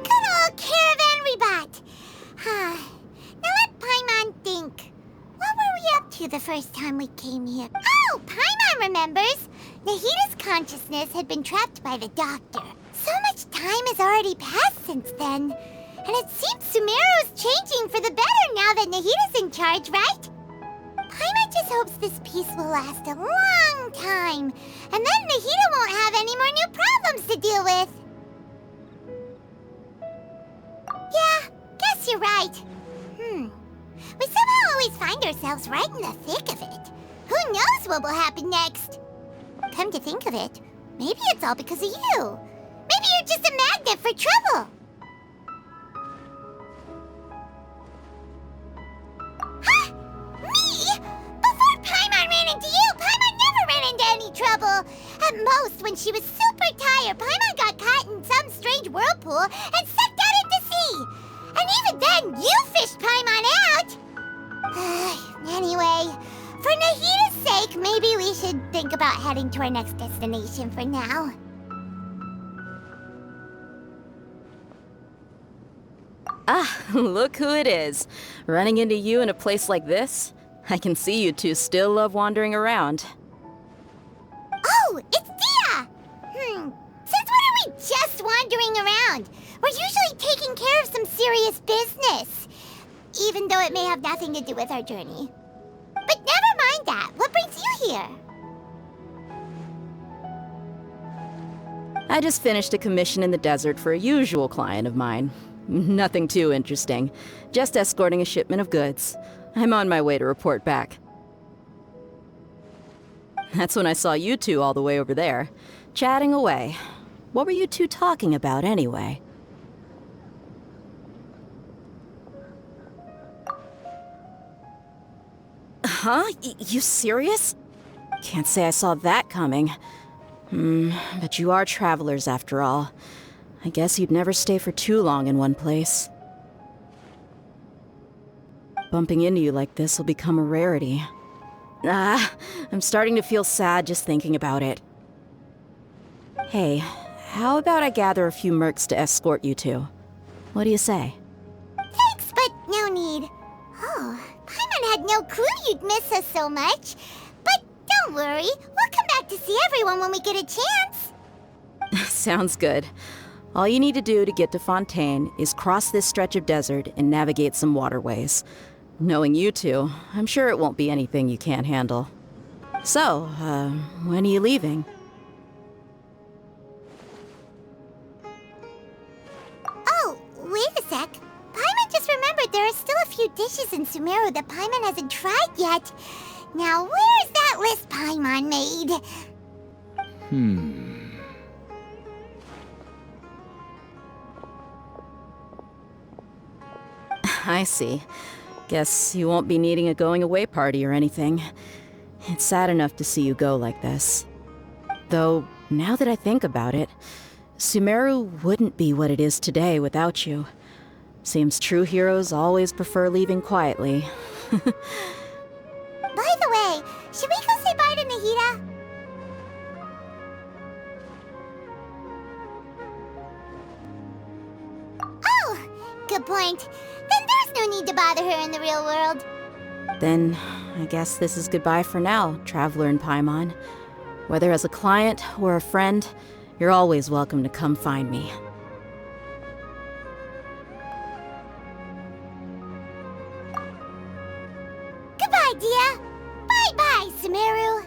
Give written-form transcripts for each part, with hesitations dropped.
Good old caravan rebot. Now let Paimon think. What were we up to the first time we came here? Oh, Paimon remembers. Nahita's consciousness had been trapped by the doctor. So much time has already passed since then. And it seems Sumeru's changing for the better now that Nahita's in charge, right? Paimon just hopes this peace will last a long time. And then Nahita won't have any more new problems to deal with. Yeah, guess you're right. We somehow always find ourselves right in the thick of it. Who knows what will happen next? Come to think of it, maybe it's all because of you. Maybe you're just a magnet for trouble. Huh? Me? Before Paimon ran into you, Paimon never ran into any trouble. At most, when she was super tired, Paimon got caught in some strange whirlpool and sucked out into sea. And even then, you fished Paimon out! Anyway, for Nahita's sake, maybe we should think about heading to our next destination for now. Ah, look who it is. Running into you in a place like this? I can see you two still love wandering around. Oh, it's Dia! Since when are we just wandering around? We're usually taking care of some serious business. Even though it may have nothing to do with our journey. But never mind that. What brings you here? I just finished a commission in the desert for a usual client of mine. Nothing too interesting. Just escorting a shipment of goods. I'm on my way to report back. That's when I saw you two all the way over there, chatting away. What were you two talking about anyway? Huh? You serious? Can't say I saw that coming. But you are travelers after all. I guess you'd never stay for too long in one place. Bumping into you like this will become a rarity. I'm starting to feel sad just thinking about it. Hey, how about I gather a few mercs to escort you two? What do you say? Thanks, but no need. Oh, Paimon had no clue you'd miss us so much. But don't worry, we'll come back to see everyone when we get a chance. Sounds good. All you need to do to get to Fontaine is cross this stretch of desert and navigate some waterways. Knowing you two, I'm sure it won't be anything you can't handle. So, when are you leaving? Oh, wait a sec. Paimon just remembered there are still a few dishes in Sumeru that Paimon hasn't tried yet. Now, where's that list Paimon made? I see. Guess you won't be needing a going-away party or anything. It's sad enough to see you go like this. Though, now that I think about it, Sumeru wouldn't be what it is today without you. Seems true heroes always prefer leaving quietly. By the way, should we go say bye to Nahita? Oh, good point. Then there's no need to bother her in the real world. Then, I guess this is goodbye for now, Traveler in Paimon. Whether as a client or a friend, you're always welcome to come find me. Goodbye, Dia. Bye-bye, Sumeru.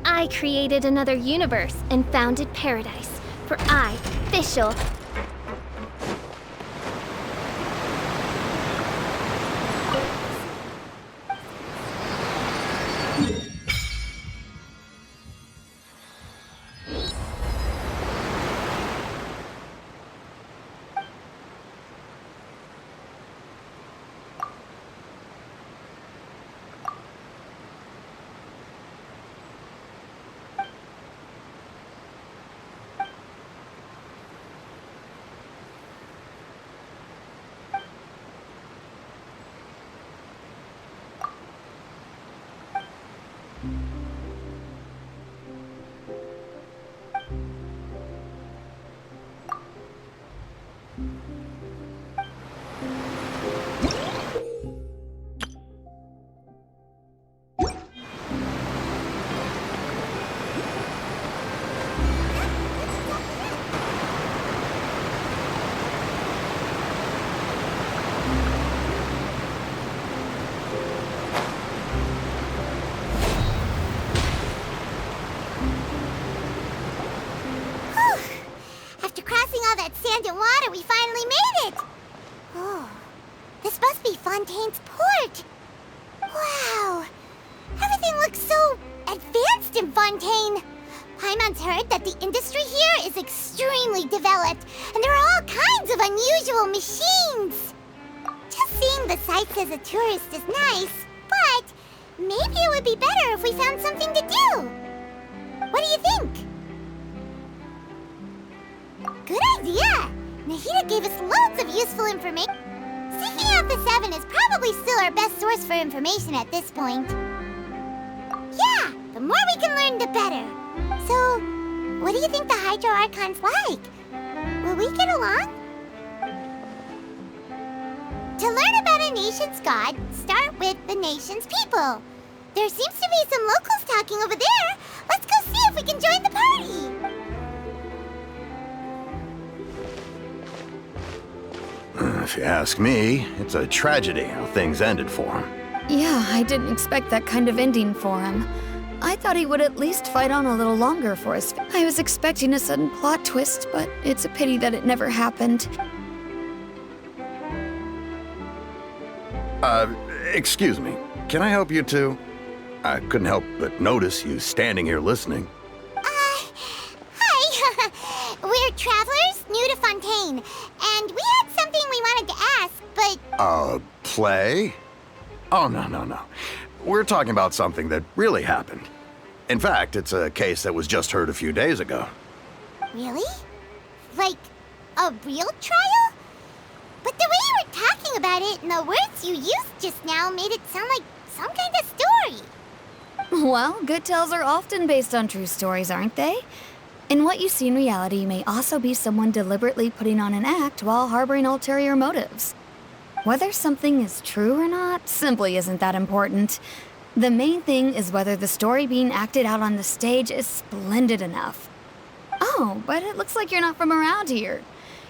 I created another universe and founded paradise, for I, Fischl, After crossing all that sand and water, we finally made it! Oh, this must be Fontaine's port! Wow! Everything looks so advanced in Fontaine! Paimon's heard that the industry here is extremely developed, and there are all kinds of unusual machines! Just seeing the sights as a tourist is nice, but maybe it would be better if we found something to do! What do you think? Good idea! Nahida gave us loads of useful information. Seeking out the Seven is probably still our best source for information at this point. Yeah, the more we can learn, the better. So, what do you think the Hydro Archon's like? Will we get along? To learn about a nation's god, start with the nation's people. There seems to be some locals talking over there. Let's go see if we can join the party. If you ask me, it's a tragedy how things ended for him. Yeah, I didn't expect that kind of ending for him. I thought he would at least fight on a little longer for his... I was expecting a sudden plot twist, but it's a pity that it never happened. Excuse me. Can I help you two? I couldn't help but notice you standing here listening. Hi. We're travelers new to Fontaine, and we had something we wanted to ask, but... Play? Oh, no. We're talking about something that really happened. In fact, it's a case that was just heard a few days ago. Really? Like, a real trial? But the way you were talking about it and the words you used just now made it sound like some kind of story. Well, good tales are often based on true stories, aren't they? And what you see in reality may also be someone deliberately putting on an act while harboring ulterior motives. Whether something is true or not simply isn't that important. The main thing is whether the story being acted out on the stage is splendid enough. Oh, but it looks like you're not from around here.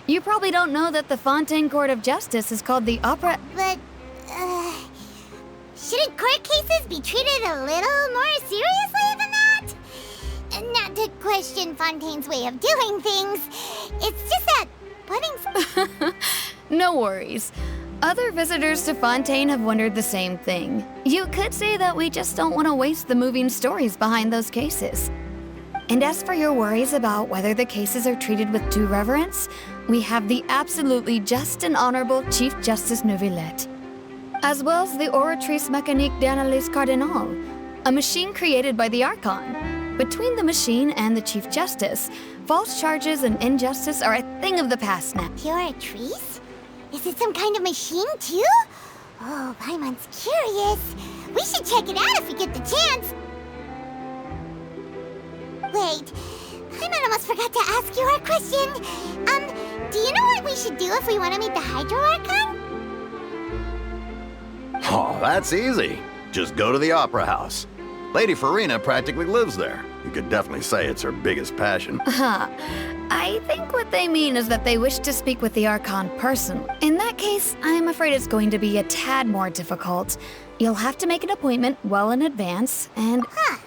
You probably don't know that the Fontaine Court of Justice is called the Opera... But, shouldn't court cases be treated a little more seriously than that? Not to question Fontaine's way of doing things. It's just that putting... No worries. Other visitors to Fontaine have wondered the same thing. You could say that we just don't want to waste the moving stories behind those cases. And as for your worries about whether the cases are treated with due reverence, we have the absolutely just and honorable Chief Justice Neuvillette, as well as the Oratrice Mécanique d'Analyse Cardinal, a machine created by the Archon. Between the machine and the Chief Justice, false charges and injustice are a thing of the past now. Pure trees? Is it some kind of machine, too? Oh, Paimon's curious. We should check it out if we get the chance. Wait, Paimon almost forgot to ask you our question. Do you know what we should do if we want to meet the Hydro Archon? Oh, that's easy. Just go to the Opera House. Lady Farina practically lives there. You could definitely say it's her biggest passion. I think what they mean is that they wish to speak with the Archon personally. In that case, I'm afraid it's going to be a tad more difficult. You'll have to make an appointment well in advance, and... Huh.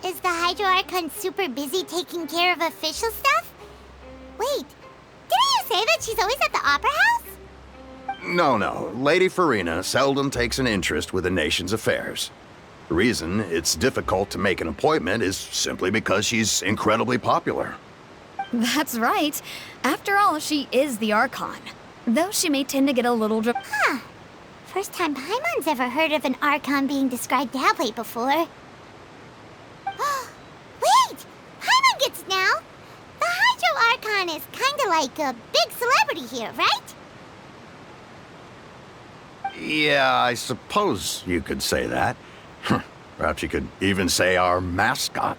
Is the Hydro Archon super busy taking care of official stuff? Wait, didn't you say that she's always at the Opera House? No. Lady Farina seldom takes an interest with the nation's affairs. The reason it's difficult to make an appointment is simply because she's incredibly popular. That's right. After all, she is the Archon. Though she may tend to get a little Huh. First time Paimon's ever heard of an Archon being described that way before. Wait! Paimon gets now! The Hydro Archon is kinda like a big celebrity here, right? Yeah, I suppose you could say that. Perhaps you could even say our mascot.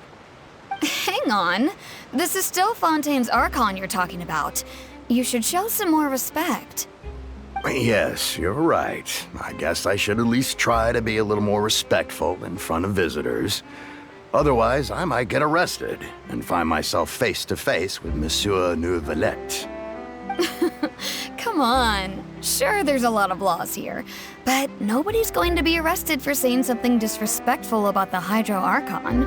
Hang on. This is still Fontaine's Archon you're talking about. You should show some more respect. Yes, you're right. I guess I should at least try to be a little more respectful in front of visitors. Otherwise, I might get arrested and find myself face to face with Monsieur Nouvelette. Come on. Sure, there's a lot of laws here, but nobody's going to be arrested for saying something disrespectful about the Hydro Archon.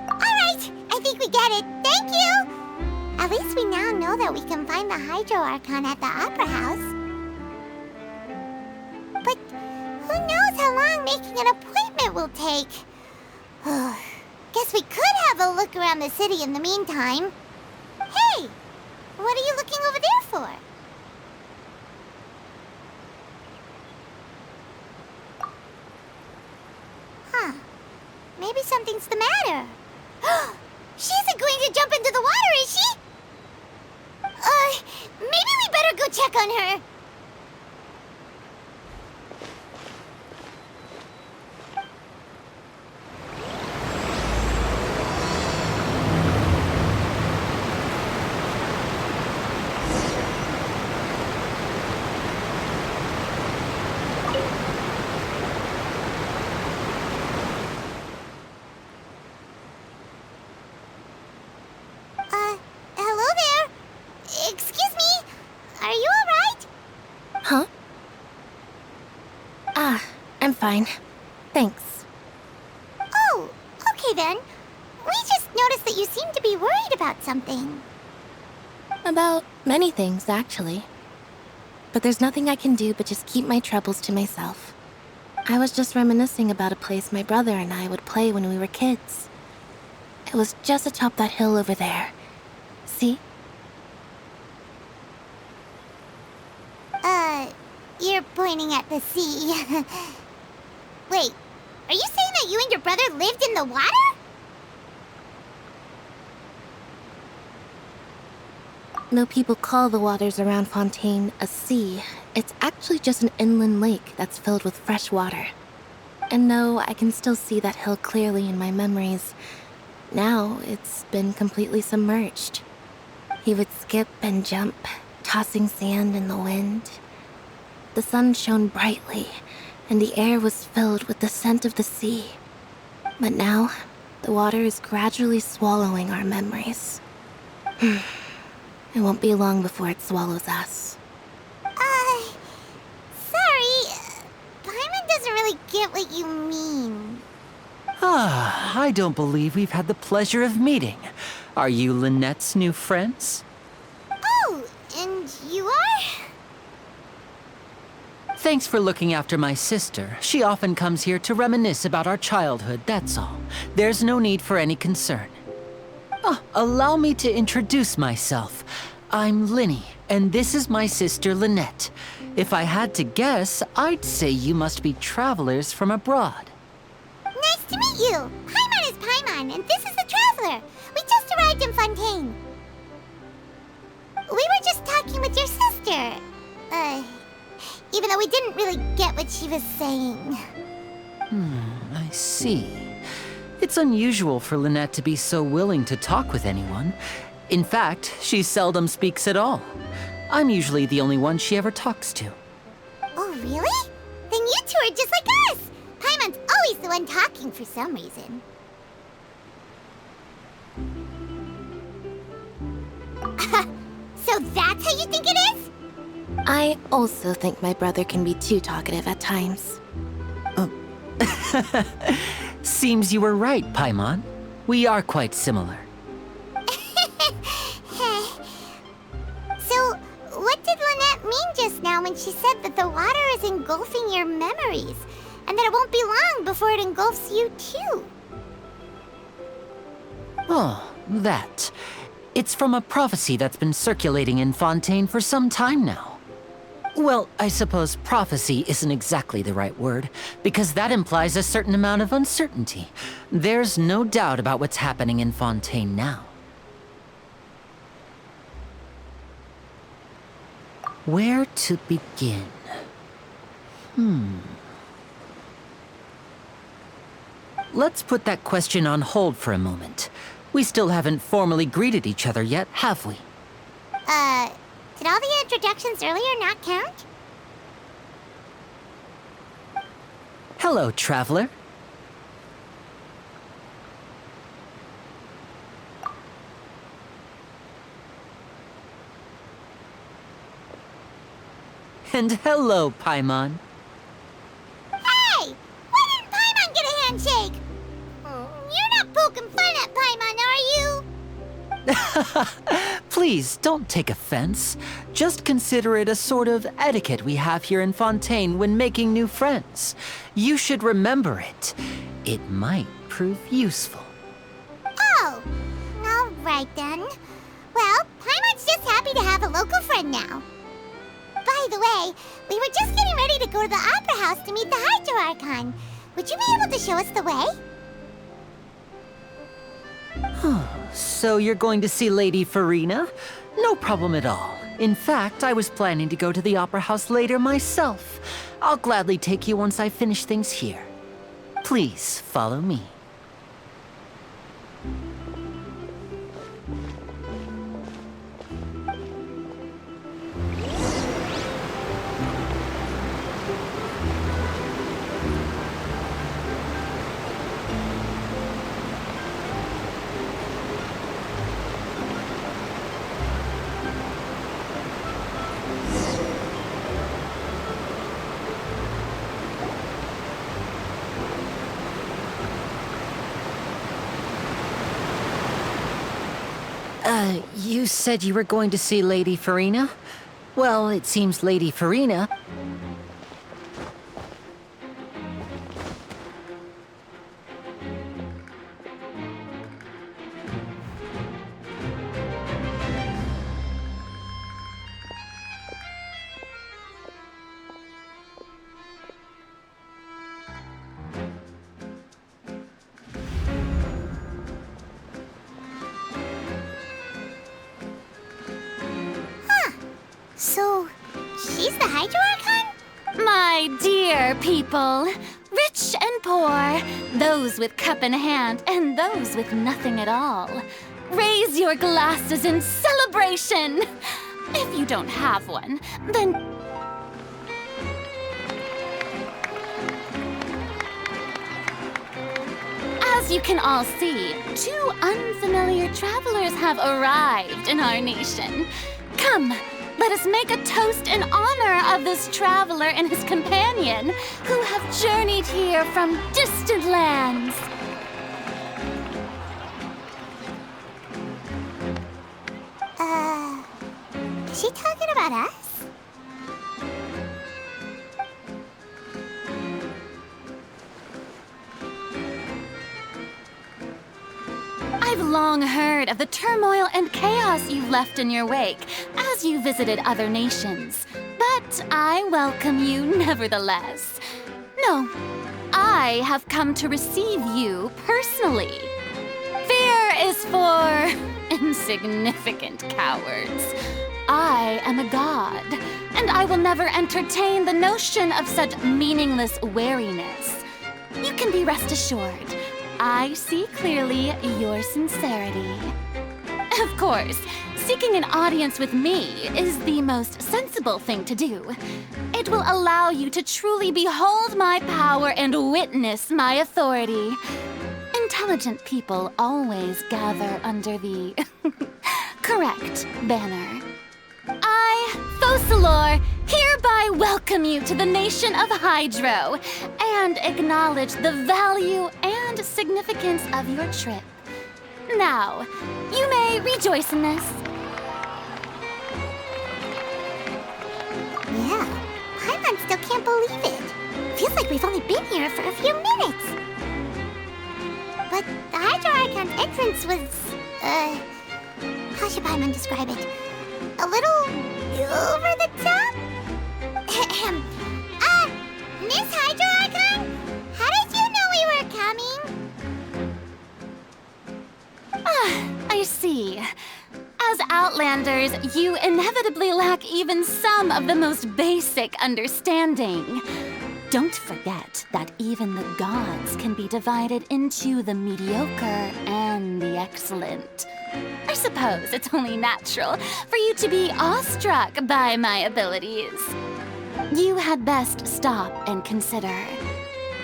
Alright, I think we get it. Thank you! At least we now know that we can find the Hydro Archon at the Opera House. But who knows how long making an appointment will take? Guess we could have a look around the city in the meantime. Hey! What are you looking over there for? Huh. Maybe something's the matter. She isn't going to jump into the water, is she? Maybe we better go check on her. Hello there. Excuse me. Are you all right? Huh? I'm fine. Thanks. Oh, okay then. We just noticed that you seem to be worried about something. About many things, actually. But there's nothing I can do but just keep my troubles to myself. I was just reminiscing about a place my brother and I would play when we were kids. It was just atop that hill over there. See? You're pointing at the sea. Wait, are you saying that you and your brother lived in the water? No, people call the waters around Fontaine a sea. It's actually just an inland lake that's filled with fresh water. And no, I can still see that hill clearly in my memories. Now, it's been completely submerged. He would skip and jump, tossing sand in the wind. The sun shone brightly, and the air was filled with the scent of the sea. But now, the water is gradually swallowing our memories. It won't be long before it swallows us. Sorry. Paimon doesn't really get what you mean. I don't believe we've had the pleasure of meeting. Are you Lynette's new friends? Oh, and you are? Thanks for looking after my sister. She often comes here to reminisce about our childhood, that's all. There's no need for any concern. Allow me to introduce myself. I'm Linny, and this is my sister Lynette. If I had to guess, I'd say you must be travelers from abroad. Nice to meet you. Paimon is Paimon, and this is the Traveler. We just arrived in Fontaine. We were just talking with your sister. Even though we didn't really get what she was saying. I see. It's unusual for Lynette to be so willing to talk with anyone. In fact, she seldom speaks at all. I'm usually the only one she ever talks to. Oh, really? Then you two are just like us. Paimon's always the one talking for some reason. So that's how you think it is? I also think my brother can be too talkative at times. Seems you were right, Paimon. We are quite similar. So, what did Lynette mean just now when she said that the water is engulfing your memories, and that it won't be long before it engulfs you too? Oh, that. It's from a prophecy that's been circulating in Fontaine for some time now. Well, I suppose prophecy isn't exactly the right word, because that implies a certain amount of uncertainty. There's no doubt about what's happening in Fontaine now. Where to begin? Let's put that question on hold for a moment. We still haven't formally greeted each other yet, have we? Did all the introductions earlier not count? Hello, traveler. And hello, Paimon. Hey! Why didn't Paimon get a handshake? You're not poking fun at Paimon, are you? Please, don't take offense. Just consider it a sort of etiquette we have here in Fontaine when making new friends. You should remember it. It might prove useful. Oh, all right then. Well, Paimon's just happy to have a local friend now. By the way, we were just getting ready to go to the Opera House to meet the Hydro Archon. Would you be able to show us the way? So you're going to see Lady Farina? No problem at all. In fact, I was planning to go to the Opera House later myself. I'll gladly take you once I finish things here. Please follow me. You said you were going to see Lady Farina? Well, it seems Lady Farina... So, she's the Hydro Archon? My dear people, rich and poor, those with cup in hand and those with nothing at all, raise your glasses in celebration. If you don't have one, then... As you can all see, two unfamiliar travelers have arrived in our nation. Come, let us make a toast in honor of this traveler and his companion who have journeyed here from distant lands. Is she talking about us? I've long heard of the turmoil and chaos you've left in your wake as you visited other nations. But But I welcome you nevertheless. No, I have come to receive you personally. Fear is for insignificant cowards. I am a god, and I will never entertain the notion of such meaningless wariness. You can be rest assured, I see clearly your sincerity. Of course, seeking an audience with me is the most sensible thing to do. It will allow you to truly behold my power and witness my authority. Intelligent people always gather under the correct banner. I, Focalor, hereby welcome you to the nation of Hydro and acknowledge the value and significance of your trip. Now, you may rejoice in this. Yeah, Paimon still can't believe it. Feels like we've only been here for a few minutes. But the Hydro Archon's entrance was, how should Paimon describe it? A little over the top? Miss Hydro Archon? How did you know we were coming? I see. As Outlanders, you inevitably lack even some of the most basic understanding. Don't forget that even the gods can be divided into the mediocre and the excellent. I suppose it's only natural for you to be awestruck by my abilities. You had best stop and consider.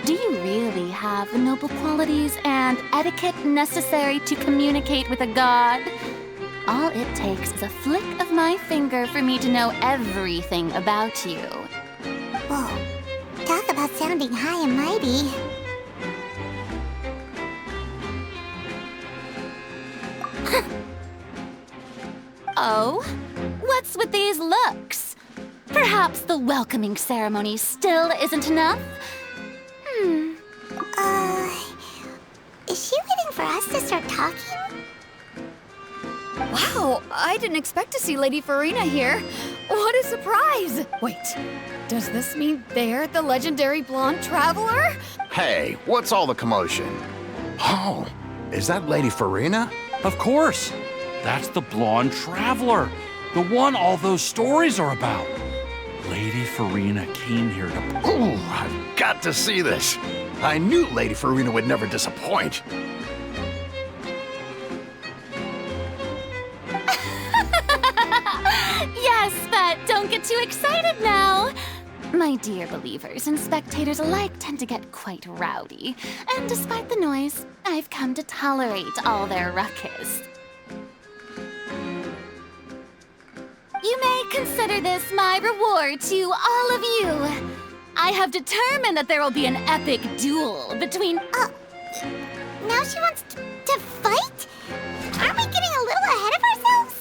Do you really have the noble qualities and etiquette necessary to communicate with a god? All it takes is a flick of my finger for me to know everything about you. Whoa, talk about sounding high and mighty. Oh? What's with these looks? Perhaps the welcoming ceremony still isn't enough? Is she waiting for us to start talking? Wow, I didn't expect to see Lady Farina here. What a surprise! Wait, does this mean they're the legendary blonde traveler? Hey, what's all the commotion? Oh, is that Lady Farina? Of course. That's the blonde traveler. The one all those stories are about. Lady Farina came here to... Ooh, I've got to see this. I knew Lady Farina would never disappoint. Yes, but don't get too excited now. My dear believers and spectators alike tend to get quite rowdy, and despite the noise, I've come to tolerate all their ruckus. You may consider this my reward to all of you. I have determined that there will be an epic duel between... Now she wants to fight? Aren't we getting a little ahead of ourselves?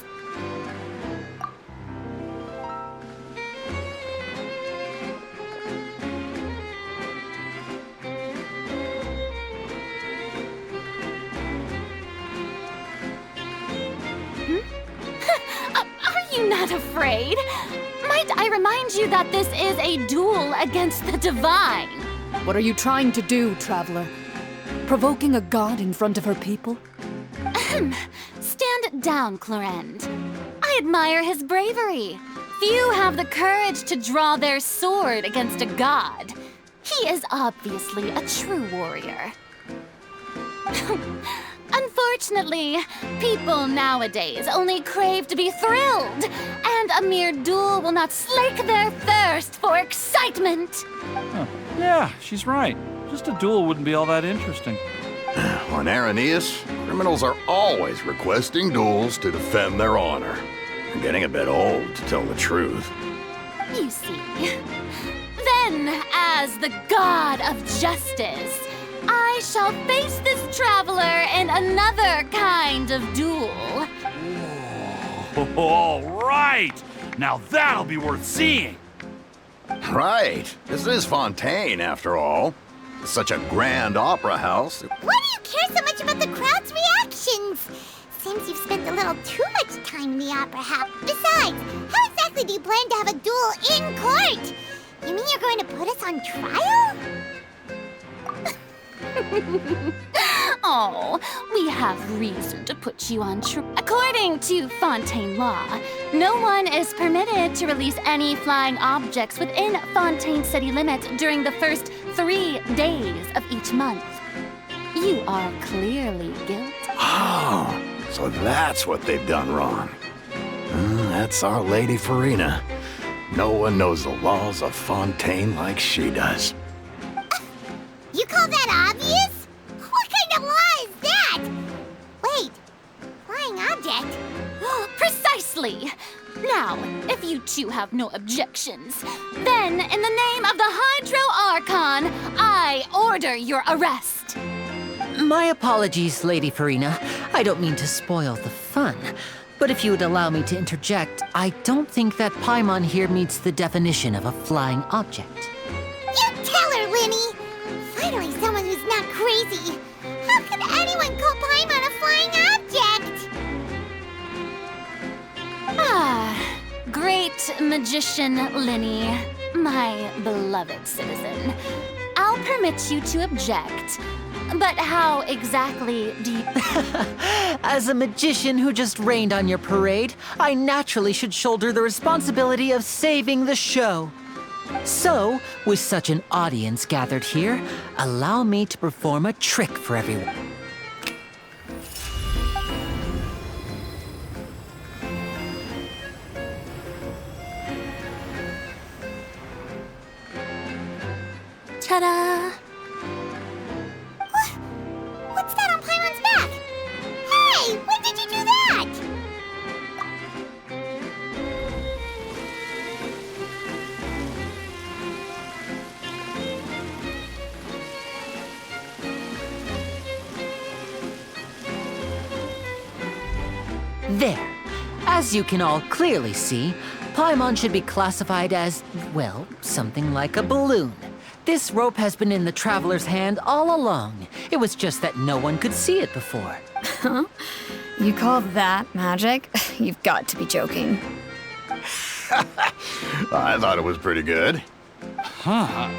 Are you not afraid? Might I remind you that this is a duel against the divine? What are you trying to do, traveler? Provoking a god in front of her people? Stand down, Clorend. I admire his bravery. Few have the courage to draw their sword against a god. He is obviously a true warrior. Unfortunately, people nowadays only crave to be thrilled, and a mere duel will not slake their thirst for excitement. Huh. Yeah, she's right. Just a duel wouldn't be all that interesting. On Araneus, criminals are always requesting duels to defend their honor. I'm getting a bit old, to tell the truth. You see. Then, as the god of justice, I shall face this traveler in another kind of duel. Whoa. All right! Now that'll be worth seeing! Right. This is Fontaine, after all. Such a grand opera house. Why do you care so much about the crowd's reactions? Seems you've spent a little too much time in the opera house. Besides, how exactly do you plan to have a duel in court? You mean you're going to put us on trial? Oh, we have reason to put you on trial. According to Fontaine law, no one is permitted to release any flying objects within Fontaine city limits during the first 3 days of each month. You are clearly guilty. Oh, so that's what they've done wrong. That's our Lady Farina. No one knows the laws of Fontaine like she does. You call that obvious? What kind of law is that? Wait, flying object? Precisely! Now, if you two have no objections, then in the name of the Hydro Archon, I order your arrest. My apologies, Lady Farina. I don't mean to spoil the fun. But if you would allow me to interject, I don't think that paimon here meets the definition of a flying object. You tell her, Linny! Finally someone who's not crazy. How could anyone call paimon a flying object? Great magician Linny, my beloved citizen. I'll permit you to object. But how exactly do you... As a magician who just rained on your parade, I naturally should shoulder the responsibility of saving the show. So, with such an audience gathered here, allow me to perform a trick for everyone. Ta-da! What's that on Paimon's back? Hey, when did you do that? There. As you can all clearly see, paimon should be classified as, well, something like a balloon. This rope has been in the traveler's hand all along. It was just that no one could see it before. Huh? You call that magic? You've got to be joking. I thought it was pretty good. Huh.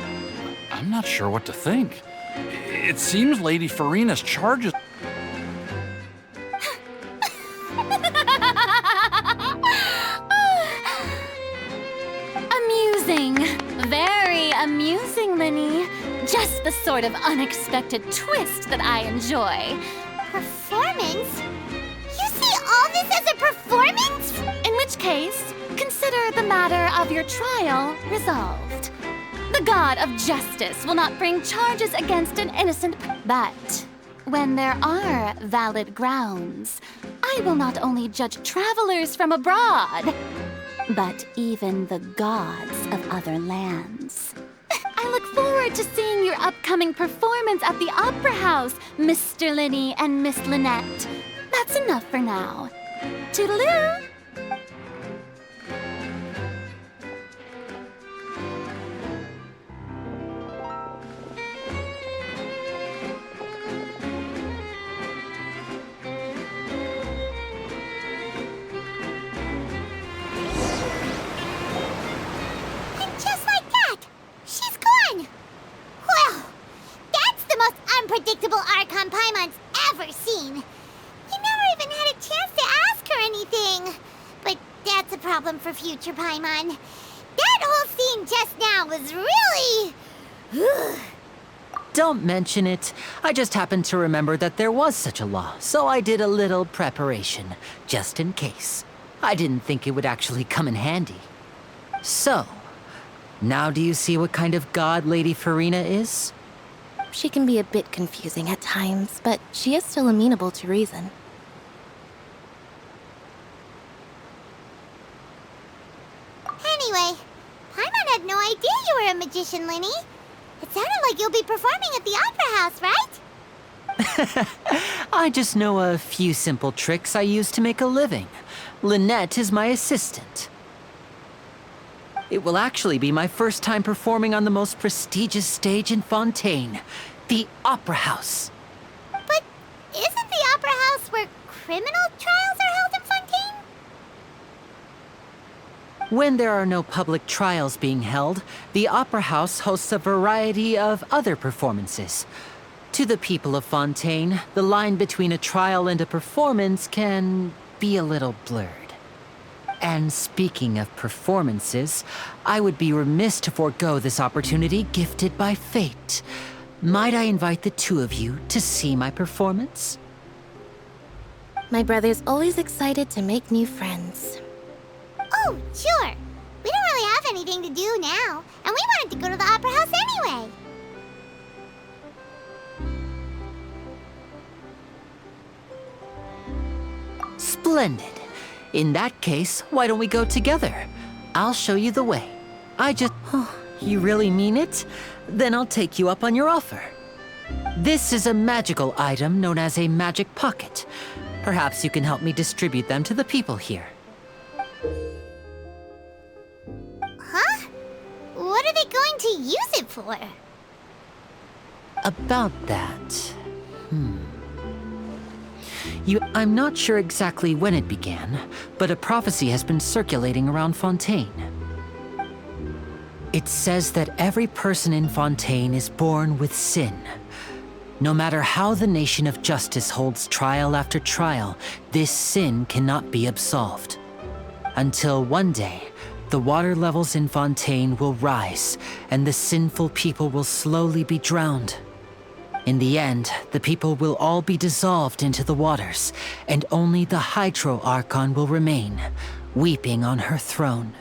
I'm not sure what to think. It seems Lady Farina's charges... Amusing. Very amusing, Linny. Just the sort of unexpected twist that I enjoy. Performance? You see all this as a performance? In which case, consider the matter of your trial resolved. The god of justice will not bring charges against an innocent but when there are valid grounds, I will not only judge travelers from abroad, but even the gods of other lands. I look forward to seeing your upcoming performance at the Opera House, Mr. Linny and Miss Lynette. That's enough for now. Toodaloo! Unpredictable Archon Paimon's ever seen. You never even had a chance to ask her anything. But that's a problem for future Paimon. That whole scene just now was really... Don't mention it. I just happened to remember that there was such a law, so I did a little preparation, just in case. I didn't think it would actually come in handy. So, now do you see what kind of god Lady Farina is? She can be a bit confusing at times, but she is still amenable to reason. Anyway, Paimon had no idea you were a magician, Linny. It sounded like you'll be performing at the Opera House, right? I just know a few simple tricks I use to make a living. Lynette is my assistant. It will actually be my first time performing on the most prestigious stage in Fontaine, the Opera House. But isn't the Opera House where criminal trials are held in Fontaine? When there are no public trials being held, the Opera House hosts a variety of other performances. To the people of Fontaine, the line between a trial and a performance can be a little blurred. And speaking of performances, I would be remiss to forego this opportunity gifted by fate. Might I invite the two of you to see my performance? My brother's always excited to make new friends. Oh, sure. We don't really have anything to do now, and we wanted to go to the Opera House anyway. Splendid. In that case, why don't we go together? I'll show you the way. Oh, you really mean it? Then I'll take you up on your offer. This is a magical item known as a magic pocket. Perhaps you can help me distribute them to the people here. Huh? What are they going to use it for? About that... I'm not sure exactly when it began, but a prophecy has been circulating around Fontaine. It says that every person in Fontaine is born with sin. No matter how the nation of justice holds trial after trial, this sin cannot be absolved. Until one day, the water levels in Fontaine will rise, and the sinful people will slowly be drowned. In the end, the people will all be dissolved into the waters, and only the Hydro Archon will remain, weeping on her throne.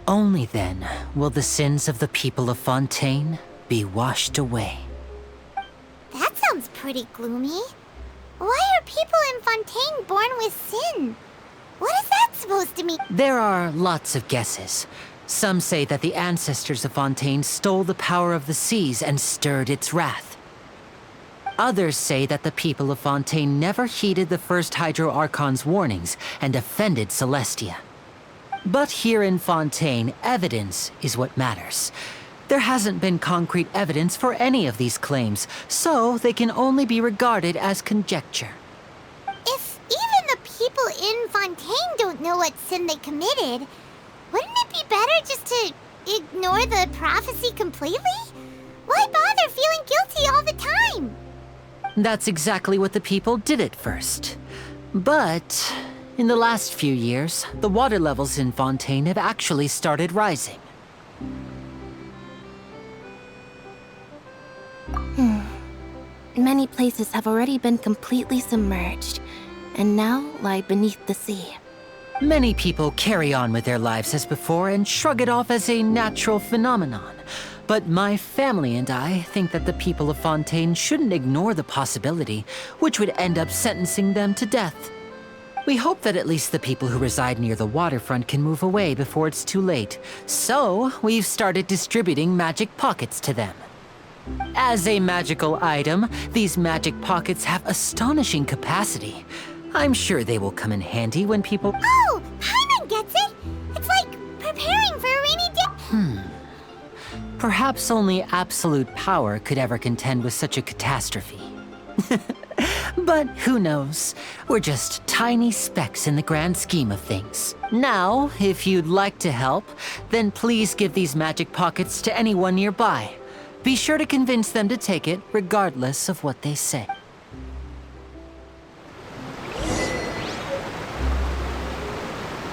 Only then will the sins of the people of Fontaine be washed away. That sounds pretty gloomy. Why are people in Fontaine born with sin? What is that supposed to mean? There are lots of guesses. Some say that the ancestors of Fontaine stole the power of the seas and stirred its wrath. Others say that the people of Fontaine never heeded the first Hydro Archon's warnings and offended Celestia. But here in Fontaine, evidence is what matters. There hasn't been concrete evidence for any of these claims, so they can only be regarded as conjecture. If even the people in Fontaine don't know what sin they committed, wouldn't it be better just to ignore the prophecy completely? Why bother feeling guilty all the time? That's exactly what the people did at first. But in the last few years, the water levels in Fontaine have actually started rising. Many places have already been completely submerged, and now lie beneath the sea. Many people carry on with their lives as before and shrug it off as a natural phenomenon. But my family and I think that the people of Fontaine shouldn't ignore the possibility, which would end up sentencing them to death. We hope that at least the people who reside near the waterfront can move away before it's too late. So, we've started distributing magic pockets to them. As a magical item, these magic pockets have astonishing capacity. I'm sure they will come in handy when people... Oh, Paimon gets it! It's like preparing for a rainy day. Perhaps only absolute power could ever contend with such a catastrophe. But who knows? We're just tiny specks in the grand scheme of things. Now, if you'd like to help, then please give these magic pockets to anyone nearby. Be sure to convince them to take it, regardless of what they say.